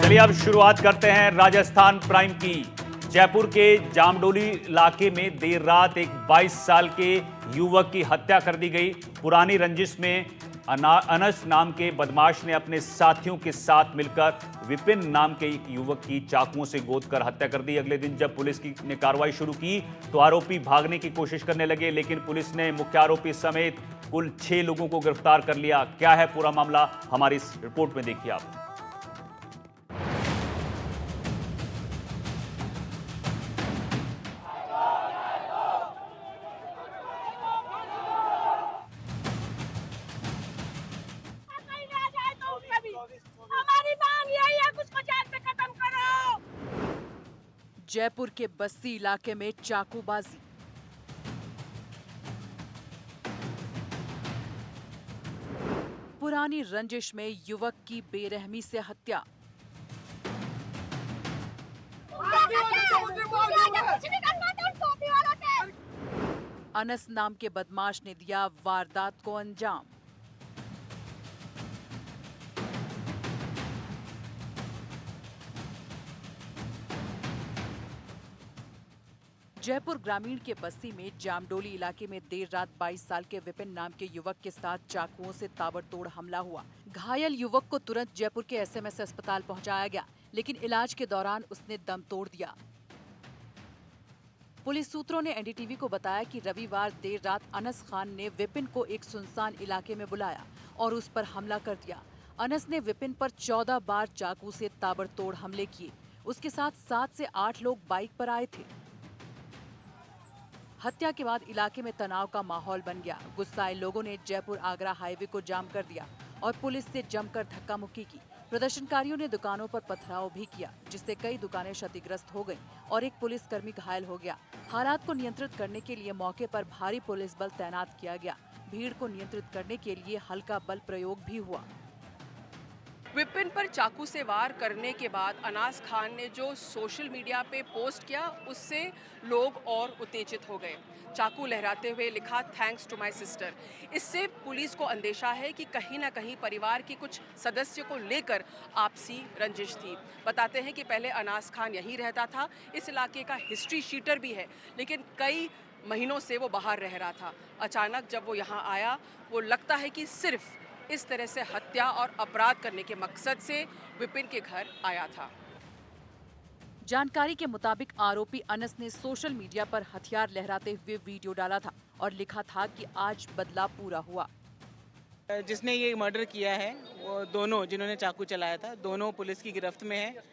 चलिए अब शुरुआत करते हैं राजस्थान प्राइम की। जयपुर के जामडोली इलाके में देर रात एक 22 साल के युवक की हत्या कर दी गई। पुरानी रंजिश में अनस नाम के बदमाश ने अपने साथियों के साथ मिलकर विपिन नाम के एक युवक की चाकुओं से गोदकर हत्या कर दी। अगले दिन जब पुलिस ने कार्रवाई शुरू की तो आरोपी भागने की कोशिश करने लगे, लेकिन पुलिस ने मुख्य आरोपी समेत कुल 6 लोगों को गिरफ्तार कर लिया। क्या है पूरा मामला, हमारी इस रिपोर्ट में देखिए आप। जयपुर के बस्ती इलाके में चाकूबाजी। पुरानी रंजिश में युवक की बेरहमी से हत्या। अनस नाम के बदमाश ने दिया वारदात को अंजाम। जयपुर ग्रामीण के बस्ती में जामडोली इलाके में देर रात 22 साल के विपिन नाम के युवक के साथ चाकुओं से ताबड़तोड़ हमला हुआ। घायल युवक को तुरंत जयपुर के एसएमएस अस्पताल पहुंचाया गया, लेकिन इलाज के दौरान उसने दम तोड़ दिया। पुलिस सूत्रों ने एनडीटीवी को बताया कि रविवार देर रात अनस खान ने विपिन को एक सुनसान इलाके में बुलाया और उस पर हमला कर दिया। अनस ने विपिन पर 14 बार चाकू से ताबड़तोड़ हमले किए। उसके साथ 7 से 8 लोग बाइक पर आए थे। हत्या के बाद इलाके में तनाव का माहौल बन गया। गुस्साए लोगों ने जयपुर आगरा हाईवे को जाम कर दिया और पुलिस से जमकर धक्का मुक्की की। प्रदर्शनकारियों ने दुकानों पर पथराव भी किया, जिससे कई दुकानें क्षतिग्रस्त हो गईं और एक पुलिसकर्मी घायल हो गया। हालात को नियंत्रित करने के लिए मौके पर भारी पुलिस बल तैनात किया गया। भीड़ को नियंत्रित करने के लिए हल्का बल प्रयोग भी हुआ। विपिन पर चाकू से वार करने के बाद अनास खान ने जो सोशल मीडिया पे पोस्ट किया, उससे लोग और उत्तेजित हो गए। चाकू लहराते हुए लिखा, थैंक्स टू माय सिस्टर। इससे पुलिस को अंदेशा है कि कहीं ना कहीं परिवार के कुछ सदस्यों को लेकर आपसी रंजिश थी। बताते हैं कि पहले अनास खान यहीं रहता था, इस इलाके का हिस्ट्री शीटर भी है, लेकिन कई महीनों से वो बाहर रह रहा था। अचानक जब वो यहाँ आया, वो लगता है कि सिर्फ इस तरह से हत्या और अपराध करने के मकसद से विपिन के घर आया था। जानकारी के मुताबिक आरोपी अनस ने सोशल मीडिया पर हथियार लहराते हुए वीडियो डाला था और लिखा था कि आज बदला पूरा हुआ। जिसने ये मर्डर किया है वो दोनों जिन्होंने चाकू चलाया था, दोनों पुलिस की गिरफ्त में है।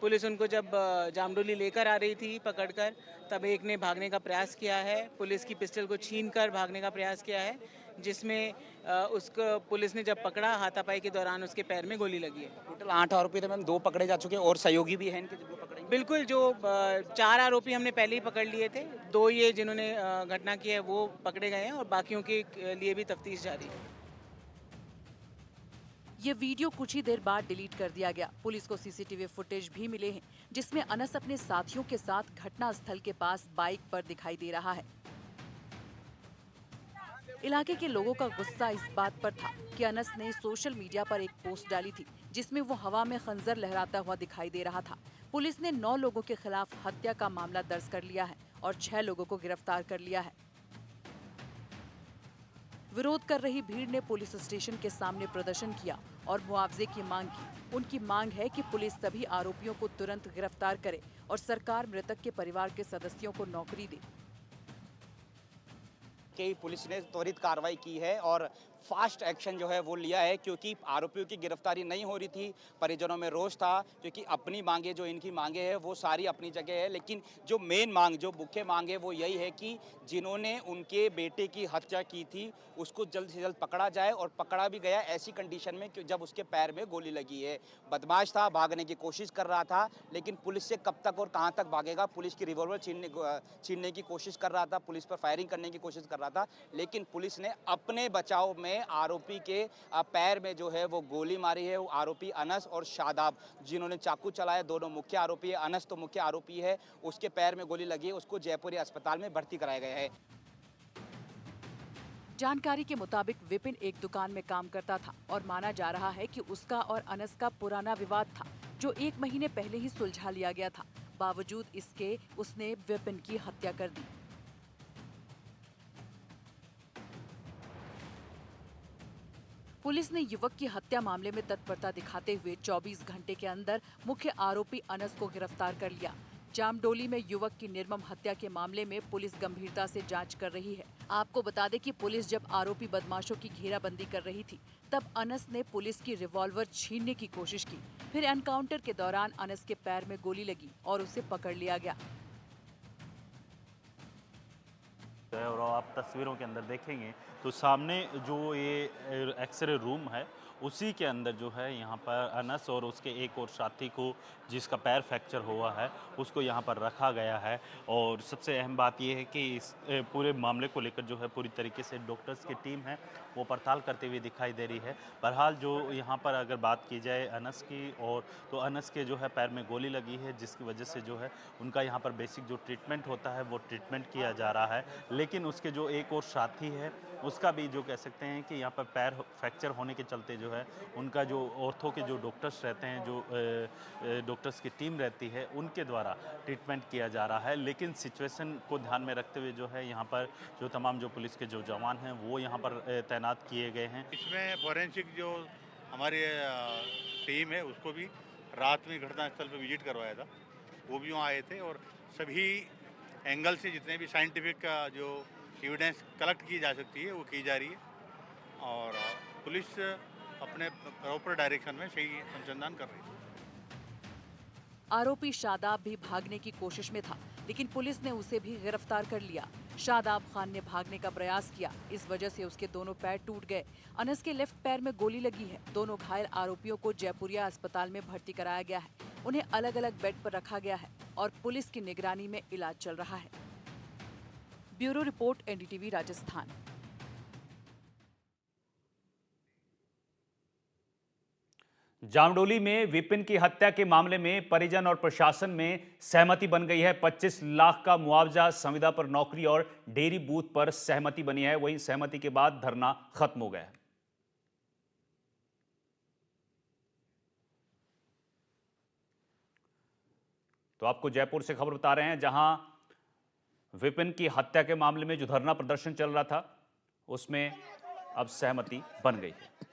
पुलिस उनको जब जामडोली लेकर आ रही थी पकड़कर, तब एक ने भागने का प्रयास किया है। पुलिस की पिस्टल को छीनकर भागने का प्रयास किया है, जिसमें उसको पुलिस ने जब पकड़ा, हाथापाई के दौरान उसके पैर में गोली लगी है। टोटल 8 आरोपी थे मैम, 2 पकड़े जा चुके हैं और सहयोगी भी हैं इनके जो पकड़े। बिल्कुल, जो 4 आरोपी हमने पहले ही पकड़ लिए थे, 2 ये जिन्होंने घटना की है वो पकड़े गए हैं और बाकियों के लिए भी तफ्तीश जारी है। ये वीडियो कुछ ही देर बाद डिलीट कर दिया गया। पुलिस को सीसीटीवी फुटेज भी मिले हैं, जिसमें अनस अपने साथियों के साथ घटना स्थल के पास बाइक पर दिखाई दे रहा है। इलाके के लोगों का गुस्सा इस बात पर था कि अनस ने सोशल मीडिया पर एक पोस्ट डाली थी, जिसमें वो हवा में खंजर लहराता हुआ दिखाई दे रहा था। पुलिस ने 9 लोगों के खिलाफ हत्या का मामला दर्ज कर लिया है और 6 लोगों को गिरफ्तार कर लिया है। विरोध कर रही भीड़ ने पुलिस स्टेशन के सामने प्रदर्शन किया और मुआवजे की मांग की। उनकी मांग है कि पुलिस सभी आरोपियों को तुरंत गिरफ्तार करे और सरकार मृतक के परिवार के सदस्यों को नौकरी दे। पुलिस ने त्वरित कार्रवाई की है और फास्ट एक्शन जो है वो लिया है, क्योंकि आरोपियों की गिरफ्तारी नहीं हो रही थी। परिजनों में रोष था, क्योंकि अपनी मांगे जो इनकी मांगे हैं वो सारी अपनी जगह है, लेकिन जो मेन मांग, जो मुख्य मांग है वो यही है कि जिन्होंने उनके बेटे की हत्या की थी उसको जल्द से जल्द पकड़ा जाए, और पकड़ा भी गया ऐसी कंडीशन में कि जब उसके पैर में गोली लगी है। बदमाश था, भागने की कोशिश कर रहा था, लेकिन पुलिस से कब तक और कहां तक भागेगा। पुलिस की रिवॉल्वर छीनने की कोशिश कर रहा था, पुलिस पर फायरिंग करने की कोशिश कर रहा था, लेकिन पुलिस ने अपने बचाव में आरोपी के पैर में जो है वो गोली मारी है। वो आरोपी अनस और शादाब जिन्होंने चाकू चलाया, दोनों मुख्य आरोपी है। अनस तो मुख्य आरोपी है, उसके पैर में गोली लगी है, उसको जयपुर अस्पताल में भर्ती कराया गया है। जानकारी के मुताबिक विपिन एक दुकान में काम करता था और माना जा रहा है कि उसका और अनस का पुराना विवाद था। जो 1 महीने पहले ही सुलझा लिया गया था। बावजूद इसके उसने विपिन की हत्या कर दी। पुलिस ने युवक की हत्या मामले में तत्परता दिखाते हुए 24 घंटे के अंदर मुख्य आरोपी अनस को गिरफ्तार कर लिया। जामडोली में युवक की निर्मम हत्या के मामले में पुलिस गंभीरता से जांच कर रही है। आपको बता दें कि पुलिस जब आरोपी बदमाशों की घेराबंदी कर रही थी, तब अनस ने पुलिस की रिवॉल्वर छीनने की कोशिश की। फिर एनकाउंटर के दौरान अनस के पैर में गोली लगी और उसे पकड़ लिया गया। और आप तस्वीरों के अंदर देखेंगे तो सामने जो ये एक्सरे रूम है उसी के अंदर जो है यहाँ पर अनस और उसके एक और साथी को, जिसका पैर फ्रैक्चर हुआ है, उसको यहाँ पर रखा गया है। और सबसे अहम बात ये है कि इस पूरे मामले को लेकर जो है पूरी तरीके से डॉक्टर्स की टीम है वो पड़ताल करते हुए दिखाई दे रही है। बहरहाल जो यहाँ पर अगर बात की जाए अनस की, और तो अनस के जो है पैर में गोली लगी है, जिसकी वजह से जो है उनका यहाँ पर बेसिक जो ट्रीटमेंट होता है वो ट्रीटमेंट किया जा रहा है। लेकिन उसके जो एक और साथी है उसका भी जो कह सकते हैं कि यहाँ पर पैर फ्रैक्चर होने के चलते जो है उनका जो ऑर्थो के जो डॉक्टर्स रहते हैं, जो डॉक्टर्स की टीम रहती है, उनके द्वारा ट्रीटमेंट किया जा रहा है। लेकिन सिचुएशन को ध्यान में रखते हुए जो है यहाँ पर जो तमाम जो पुलिस के जो जवान हैं वो यहाँ पर तैनात किए गए हैं। इसमें फॉरेंसिक जो हमारी टीम है उसको भी रात में घटनास्थल पर विजिट करवाया था, वो भी वहाँ आए थे। और सभी एंगल से जितने भी साइंटिफिक का जो एविडेंस कलेक्ट की जा सकती है वो की जा रही है और पुलिस अपने प्रॉपर डायरेक्शन में सही अनुसंधान कर रही है। आरोपी शादाब भी भागने की कोशिश में था, लेकिन पुलिस ने उसे भी गिरफ्तार कर लिया। शादाब खान ने भागने का प्रयास किया, इस वजह से उसके दोनों पैर टूट गए। अनस के लेफ्ट पैर में गोली लगी है। दोनों घायल आरोपियों को जयपुरिया अस्पताल में भर्ती कराया गया है। उन्हें अलग अलग बेड पर रखा गया है और पुलिस की निगरानी में इलाज चल रहा है। Bureau report, NDTV Rajasthan. Jamdoli में विपिन की हत्या के मामले में परिजन और प्रशासन में सहमति बन गई है। 25 लाख का मुआवजा, संविदा पर नौकरी और डेयरी बूथ पर सहमति बनी है। वहीं सहमति के बाद धरना खत्म हो गया है। तो आपको जयपुर से खबर बता रहे हैं, जहां विपिन की हत्या के मामले में जो धरना प्रदर्शन चल रहा था उसमें अब सहमति बन गई है।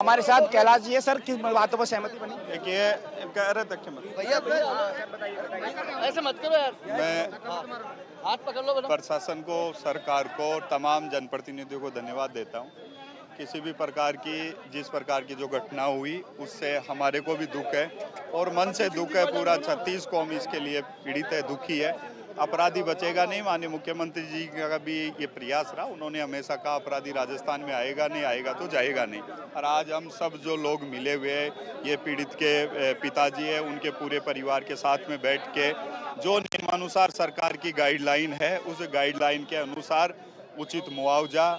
हमारे साथ कैलाश जी है। सर, किस बातों पर सहमति बनी? देखिए, कह रहे थे भैया ऐसे मत करो यार, मैं हाथ पकड़ लो। प्रशासन को, सरकार को, तमाम जनप्रतिनिधियों को धन्यवाद देता हूं। किसी भी प्रकार की, जिस प्रकार की जो घटना हुई उससे हमारे को भी दुख है और मन से दुख है। पूरा 36 कौम इसके लिए पीड़ित है, दुखी है। अपराधी बचेगा नहीं। माननीय मुख्यमंत्री जी का भी ये प्रयास रहा। उन्होंने हमेशा कहा अपराधी राजस्थान में आएगा नहीं, आएगा तो जाएगा नहीं। और आज हम सब जो लोग मिले हुए हैं, ये पीड़ित के पिताजी है, उनके पूरे परिवार के साथ में बैठ के जो नियमानुसार सरकार की गाइडलाइन है, उस गाइडलाइन के अनुसार उचित मुआवजा,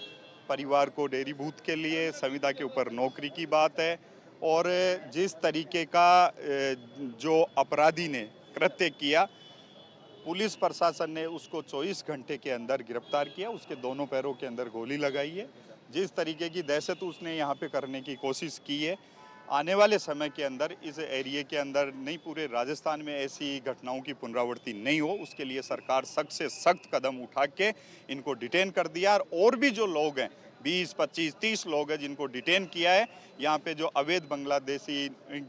परिवार को डेयरी बूथ के लिए, संविदा के ऊपर नौकरी की बात है। और जिस तरीके का जो अपराधी ने कृत्य किया, पुलिस प्रशासन ने उसको 24 घंटे के अंदर गिरफ्तार किया। उसके दोनों पैरों के अंदर गोली लगाई है। जिस तरीके की दहशत उसने यहाँ पे करने की कोशिश की है, आने वाले समय के अंदर इस एरिया के अंदर नहीं, पूरे राजस्थान में ऐसी घटनाओं की पुनरावृत्ति नहीं हो, उसके लिए सरकार सख्त से सख्त कदम उठा के इनको डिटेन कर दिया। और भी जो लोग हैं, 20, 25, 30 लोग हैं जिनको डिटेन किया है। यहाँ पे जो अवैध बांग्लादेशी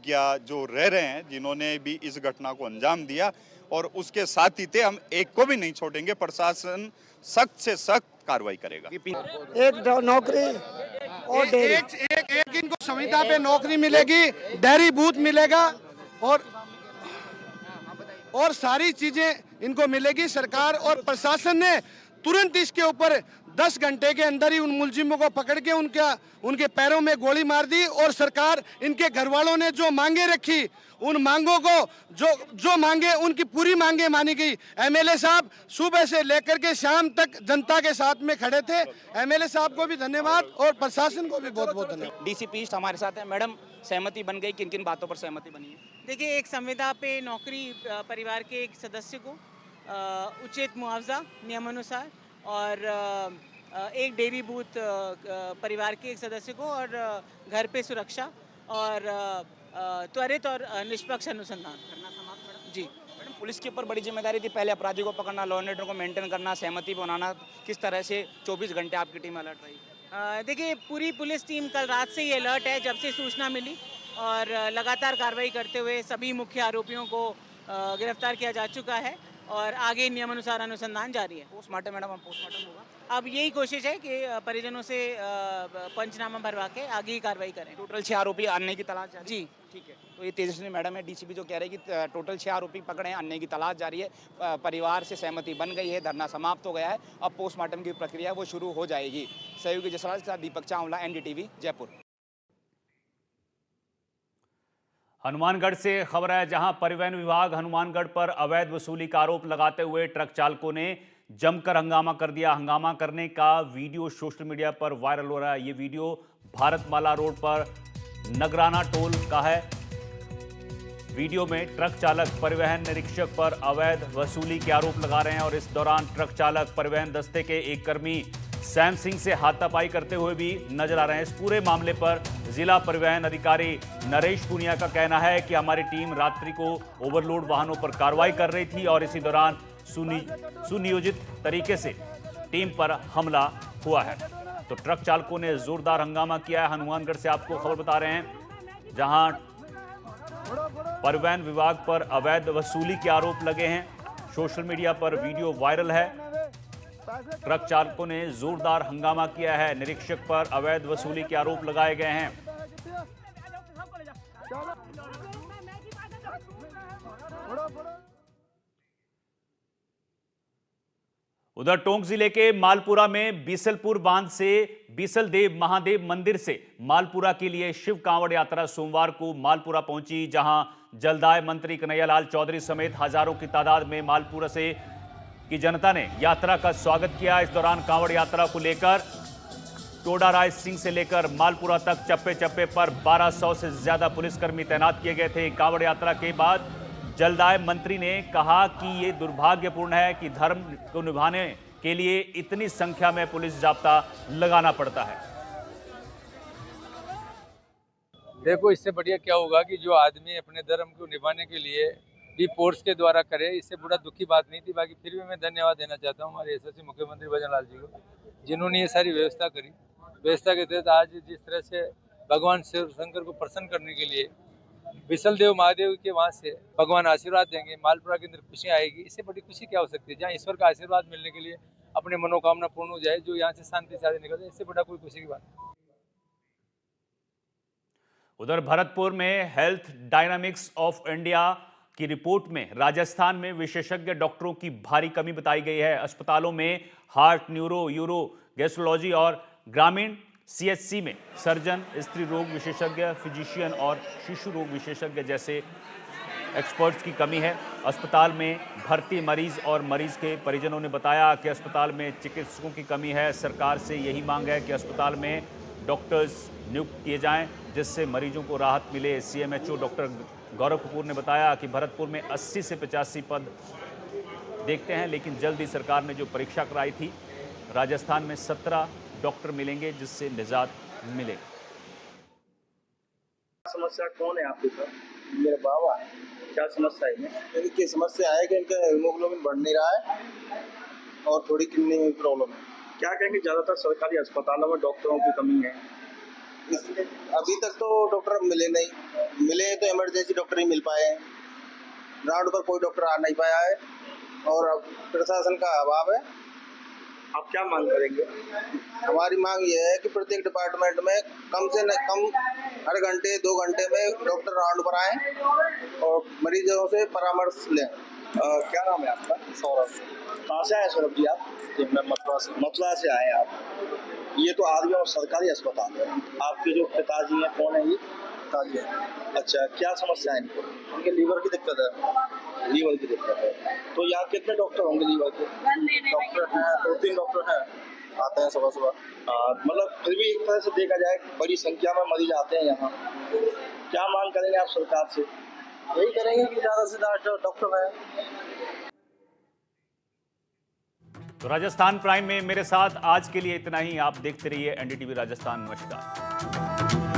या जो रह रहे हैं, जिन्होंने भी इस घटना को अंजाम दिया, और उसके साथ ही थे, हम एक को भी नहीं छोड़ेंगे। प्रशासन सख्त से सख्त कार्रवाई करेगा। एक नौकरी और एक इनको संविदा पे नौकरी मिलेगी, डेयरी बूथ मिलेगा और सारी चीजें इनको मिलेगी। सरकार और प्रशासन ने तुरंत इसके ऊपर 10 घंटे के अंदर ही उन मुलजिमों को पकड़ के उनके पैरों में गोली मार दी। और सरकार, इनके घर वालों ने जो मांगे रखी, उन मांगों को जो मांगे, उनकी पूरी मांगे मानी गई। एमएलए साहब सुबह से लेकर के शाम तक जनता के साथ में खड़े थे। एमएलए साहब को भी धन्यवाद और प्रशासन को भी बहुत बहुत धन्यवाद। डीसीपी हमारे साथ है। मैडम, सहमति बन गई, किन किन बातों पर सहमति बनी है? देखिए, एक संविदा पे नौकरी परिवार के एक सदस्य को, उचित मुआवजा नियमानुसार, और एक डेयरी बूथ परिवार के एक सदस्य को, और घर पे सुरक्षा, और त्वरित और निष्पक्ष अनुसंधान करना समाप्त मैडम जी। मैडम, पुलिस के ऊपर बड़ी जिम्मेदारी थी, पहले अपराधी को पकड़ना, लॉ एंड ऑर्डर को मेंटेन करना, सहमति बनाना। किस तरह से 24 घंटे आपकी टीम अलर्ट रही? देखिए, पूरी पुलिस टीम कल रात से ही अलर्ट है जब से सूचना मिली, और लगातार कार्रवाई करते हुए सभी मुख्य आरोपियों को गिरफ्तार किया जा चुका है और आगे नियमानुसार अनुसंधान जारी है। पोस्टमार्टम मैडम, अब पोस्टमार्टम होगा? अब यही कोशिश है कि परिजनों से पंचनामा भरवा के आगे ही कार्रवाई करें। टोटल 6 आरोपी अन्य की तलाश जारी? जी ठीक है। तो ये तेजस्वी मैडम है, डीसीपी, जो कह रहे हैं कि टोटल 6 आरोपी पकड़े हैं, अन्य की तलाश जारी है, परिवार से सहमति बन गई है, धरना समाप्त हो गया है, अब पोस्टमार्टम की प्रक्रिया वो शुरू हो जाएगी। सहयोगी जसराज के साथ दीपक चावला, एनडीटीवी, जयपुर। हनुमानगढ़ से खबर है, जहां परिवहन विभाग हनुमानगढ़ पर अवैध वसूली का आरोप लगाते हुए ट्रक चालकों ने जमकर हंगामा कर दिया। हंगामा करने का वीडियो सोशल मीडिया पर वायरल हो रहा है। ये वीडियो भारतमाला रोड पर नगराना टोल का है। वीडियो में ट्रक चालक परिवहन निरीक्षक पर अवैध वसूली के आरोप लगा रहे हैं और इस दौरान ट्रक चालक परिवहन दस्ते के एक कर्मी सैम सिंह से हाथापाई करते हुए भी नजर आ रहे हैं। इस पूरे मामले पर जिला परिवहन अधिकारी नरेश पुनिया का कहना है कि हमारी टीम रात्रि को ओवरलोड वाहनों पर कार्रवाई कर रही थी और इसी दौरान सुनियोजित तरीके से टीम पर हमला हुआ है। तो ट्रक चालकों ने जोरदार हंगामा किया है। हनुमानगढ़ से आपको खबर बता रहे हैं, जहां परिवहन विभाग पर अवैध वसूली के आरोप लगे हैं। सोशल मीडिया पर वीडियो वायरल है। ट्रक चालकों ने जोरदार हंगामा किया है। निरीक्षक पर अवैध वसूली के आरोप लगाए गए हैं। उधर टोंक जिले के मालपुरा में बीसलपुर बांध से बीसलदेव महादेव मंदिर से मालपुरा के लिए शिव कांवड़ यात्रा सोमवार को मालपुरा पहुंची, जहां जलदाय मंत्री कन्हैयालाल चौधरी समेत हजारों की तादाद में मालपुरा से की जनता ने यात्रा का स्वागत किया। इस दौरान कांवड़ यात्रा को लेकर टोडा राय सिंह से लेकर मालपुरा तक चप्पे चप्पे पर 1200 से ज्यादा पुलिसकर्मी तैनात किए गए थे। कांवड़ यात्रा के बाद जलदाय मंत्री ने कहा कि ये दुर्भाग्यपूर्ण है कि धर्म को निभाने के लिए इतनी संख्या में पुलिस जाब्ता लगाना पड़ता है। देखो, इससे बढ़िया क्या होगा कि जो आदमी अपने धर्म को निभाने के लिए भी फोर्स के द्वारा करे, इससे बड़ा दुख की बात नहीं थी। बाकी फिर भी मैं धन्यवाद देना चाहता हूँ हमारे यशस्वी मुख्यमंत्री भजन लाल जी को, जिन्होंने ये सारी व्यवस्था करी। व्यवस्था के तहत आज जिस तरह से भगवान शिव शंकर को प्रसन्न करने के लिए विशलदेव महादेव के वहाँ से भगवान आशीर्वाद देंगे, मालपुरा के अंदर खुशी आएगी। इससे बड़ी खुशी क्या हो सकती है, जहाँ ईश्वर का आशीर्वाद मिलने के लिए अपने मनोकामना पूर्ण हो जाए, जो यहाँ से शांति से निकल जाए, इससे बड़ा कोई खुशी की बात नहीं। उधर भरतपुर में हेल्थ डायनामिक्स ऑफ इंडिया की रिपोर्ट में राजस्थान में विशेषज्ञ डॉक्टरों की भारी कमी बताई गई है। अस्पतालों में हार्ट, न्यूरो, यूरो, गैस्ट्रोलॉजी और ग्रामीण सीएचसी में सर्जन, स्त्री रोग विशेषज्ञ, फिजिशियन और शिशु रोग विशेषज्ञ जैसे एक्सपर्ट्स की कमी है। अस्पताल में भर्ती मरीज और मरीज के परिजनों ने बताया कि अस्पताल में चिकित्सकों की कमी है। सरकार से यही मांग है कि अस्पताल में डॉक्टर्स नियुक्त किए जाएं, जिससे मरीजों को राहत मिले। सीएमएचओ डॉक्टर गौरव कपूर ने बताया कि भरतपुर में 80 से 85 पद देखते हैं, लेकिन जल्द ही सरकार ने जो परीक्षा कराई थी, राजस्थान में 17 डॉक्टर मिलेंगे, जिससे निजात मिलेगी। समस्या कौन है आपके साथ? मेरे बाबा है। क्या समस्या है? इनकी समस्या है कि इनका हीमोग्लोबिन बढ़ नहीं रहा है और थोड़ी किडनी में प्रॉब्लम है। क्या कहेंगे, ज्यादातर सरकारी अस्पतालों में डॉक्टरों की कमी है? इसलिए अभी तक तो डॉक्टर मिले नहीं, मिले तो इमरजेंसी डॉक्टर ही मिल पाए हैं। ग्राउंड पर कोई डॉक्टर आ नहीं पाया है और अब प्रशासन का अभाव है। आप क्या मांग करेंगे? हमारी मांग ये है कि प्रत्येक डिपार्टमेंट में कम से कम हर घंटे 2 घंटे में डॉक्टर राउंड पर आए और मरीजों से परामर्श लें। क्या नाम है आपका? सौरभ। कहाँ से आए सौरभ जी आप? मैं मथुरा से आए आप। ये तो आदमी और सरकारी अस्पताल है। आपके जो पिताजी हैं, कौन है ये? पिताजी है। अच्छा, क्या समस्या है इनको? उनके लीवर की दिक्कत है। लीवर की दिक्कत है। तो यहाँ कितने डॉक्टर होंगे लीवर के? डॉक्टर हैं, 2-3 डॉक्टर हैं, आते हैं सुबह सुबह। मतलब फिर भी एक तरह से देखा जाए बड़ी संख्या में मरीज आते हैं यहाँ। क्या मांग करेंगे आप सरकार से? यही करेंगे कि ज़्यादा से ज़्यादा डॉक्टर हैं। तो राजस्थान प्राइम में मेरे साथ आज के लिए इतना ही। आप देखते रहिए एनडीटीवी राजस्थान। नमस्कार।